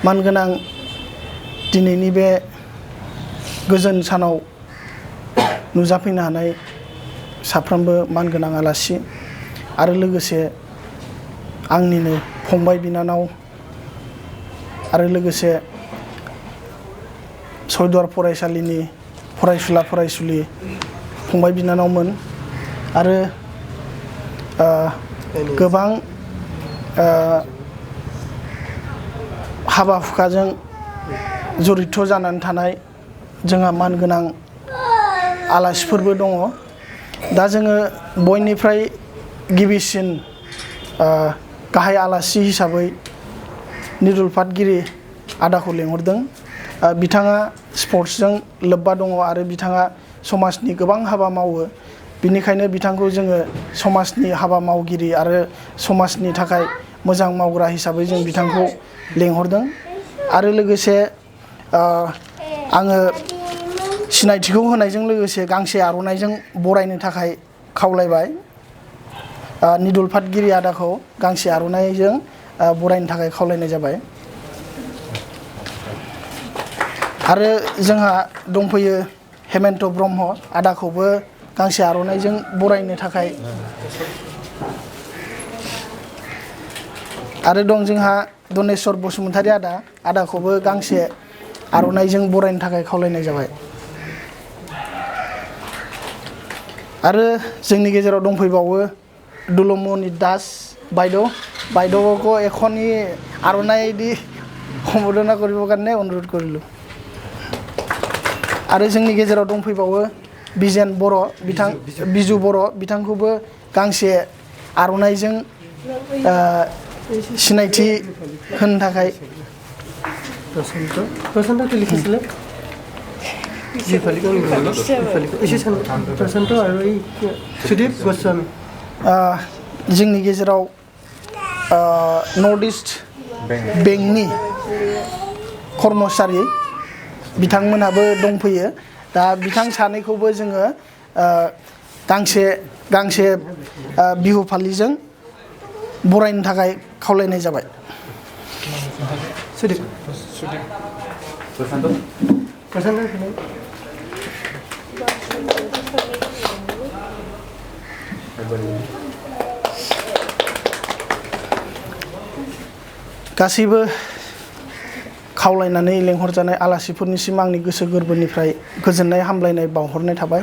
मानगोनां दिनैनि बे गोजोन सानाव नुजाफैनो हानाय साफ्रोमबो मानगोनां आलासि आरो लोगोसे आंनिनो फंबाय बिनानाव आरो लोगोसे सयदुवार फरायसालिनि फरायसुला फरायसुलि फंबाय बिनानावमोन आरो गोबां हाबा हुखाजों जड़ित जानानै थानाय जोंहा मानगोनां आलासिफोरबो दङ। दा जोङो बयनिफ्राय गिबिसिन गाहाय आलासि हिसाबै निदुल फातगिरि आदाखौ लेंहरदों। बिथाङा स्पर्ट्सजों लोब्बा दङ आरो बिथाङा समाजनि गोबां हाबा मावो। बिनिखायनो बिथांखौ जोङो समाजनि हाबा मावगिरि आरो समाजनि थाखाय मोजां मावग्रा हिसाबै जों बिथांखौ लेंहरदों आरो लोगोसे आङो सिनायथिखौ होनायजों लोगोसे गांसे आर'नाइजों बरायनो थाखाय खावलायबाय। निदुल फातगिरि आदाखौ गांसे आर'नाइजों बरायनो थाखाय खावलायनाय जाबाय। आरो जोंहा दंफैयो हेमेन्त ब्रह्म आदाखौबो गांसे आर'नाइजों बरायनो थाखाय आरो दं जोंहा दनेस्वर बसुमतारी आदाखौबो गांसे आर'नाइजों बरायनो थाखाय खावलायनाय जाबाय। आरो जोंनि गेजेराव दंफैबावो दुलुमनि दास বাইদেউকো এখনি আরনাই দি সম্বোধনা কৰিবৰ কাৰণে অনুৰোধ কৰিলোঁ। आरो जोंनि गेजेराव दंफैबावो बिजेन बर' बिजु बर' बिथांखौबो गांसे आर'नाइजों सिनायथि होनो थाखाय जोंनि गेजेराव नर्थ इस्ट बेंकनि कर्मचारि बिथांमोनाबो दंफैयो। दा बिथां सानैखौबो जोङो गांसे बिहु फालिजों बरायनो थाखाय खावलायनाय जाबाय। गासैबो खावलायनानै लेंहरजानाय आलासिफोरनिसिम आंनि गोसो गोरबोनिफ्राय गोजोननाय हामलायनाय बावहरनाय थाबाय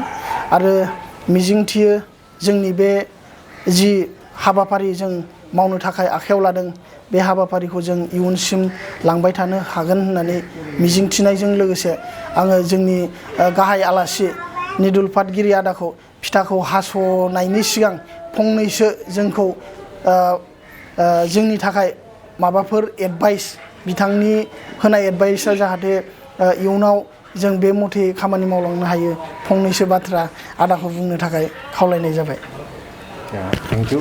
आरो मिजिंथियो जोंनि बे जि हाबाफारि जों मावनो थाखाय आखायाव लादों बे हाबाफारिखौ जों इयुनसिम लांबाय थानो हागोन होननानै मिजिंथिनायजों लोगोसे आङो जोंनि गाहाय आलासि निदुल फातगिरि आदाखौ फिथाखौ हास'नायनि सिगां फंनैसो जोंखौ जोंनि थाखाय माबाफोर एडभाइस बिथांनि होनाय एडभाइसआ जाहाथे इयुनाव जों बे मथे खामानि मावलांनो हायो फंनैसो बाथ्रा आदाखौ बुंनो थाखाय खावलायनाय जाबाय। Thank you.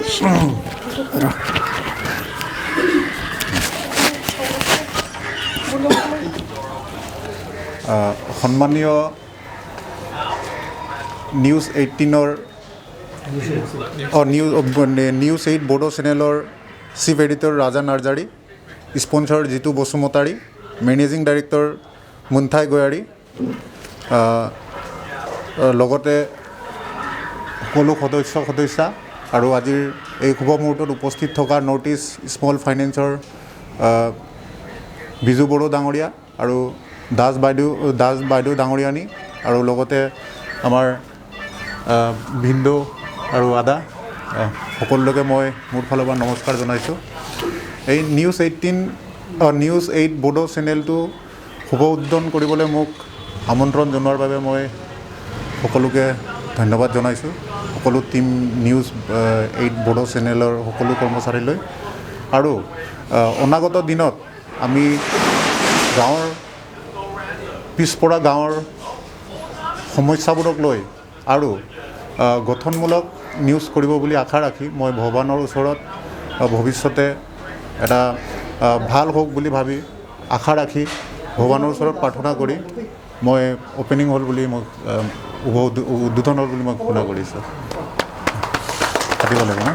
সন্মানীয় নিউজ 18 নিউজ 8 বড়ো চেনেলৰ chief editor Raja Narzary, sponsor Jitu Basumatary, managing director Munthai Goyary, লগতে সকলো সদস্যা আৰু আজিৰ এই শুভ মুহূৰ্তত উপস্থিত থকা নৰ্থ ইষ্ট স্মল ফাইনেন্সৰ বিজু বড়ো ডাঙৰীয়া আৰু দাস বাইদেউ ডাঙৰীয়ানী আৰু লগতে আমাৰ ভিন্দু আৰু আদা সকলোকে মই মোৰ ফালৰ পৰা নমস্কাৰ জনাইছোঁ। এই নিউজ 8 বড়ো চেনেলটো শুভ উদ্বোধন কৰিবলৈ মোক আমন্ত্ৰণ জনোৱাৰ বাবে মই সকলোকে ধন্যবাদ জনাইছোঁ সকলো টিম নিউজ 8 বড়ো চেনেলৰ সকলো কৰ্মচাৰীলৈ আৰু অনাগত দিনত আমি গাঁৱৰ পিছপৰা গাঁৱৰ সমস্যাবোৰক লৈ আৰু গঠনমূলক নিউজ কৰিব বুলি আশা ৰাখি মই ভগৱানৰ ওচৰত ভৱিষ্যতে এটা ভাল হওক বুলি ভাবি আশা ৰাখি ভগৱানৰ ওচৰত প্ৰাৰ্থনা কৰি মই অপেনিং হ'ল বুলি মই উদ্বোধন হ'ল বুলি মই ঘোষণা কৰিছোঁ পাতিব লাগিব না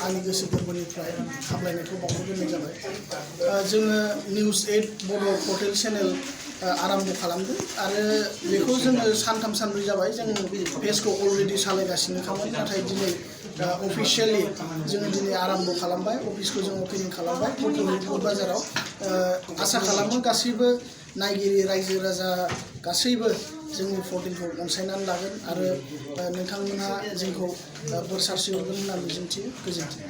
आंनि गोसो गोरबोनिफ्राय हामलायनायखौ बावहरग्रोनाय जाबाय जोङो निउस 8 बड' पर्टेल चेनेल आराम्भ खालामदों आरो बेखौ जोङो सानथाम सानब्रै जाबाय जों पेजखौ अलरेडि सालायगासिनोखामोन नाथाय दिनै अफिसियेलि जोङो दिनै आराम्भ खालामबाय अफिसखौ जों अपेनिं खालामबाय क'क्राझार बाजाराव आसा खालामो गासैबो नायगिरि रायजो राजा गासैबो जोंनि 14खौ अनसायनानै लागोन आरो नोंथांमोनहा जोंखौ बोर सारस्रिहरगोन होनना मिजिंथियो गोजोन्थों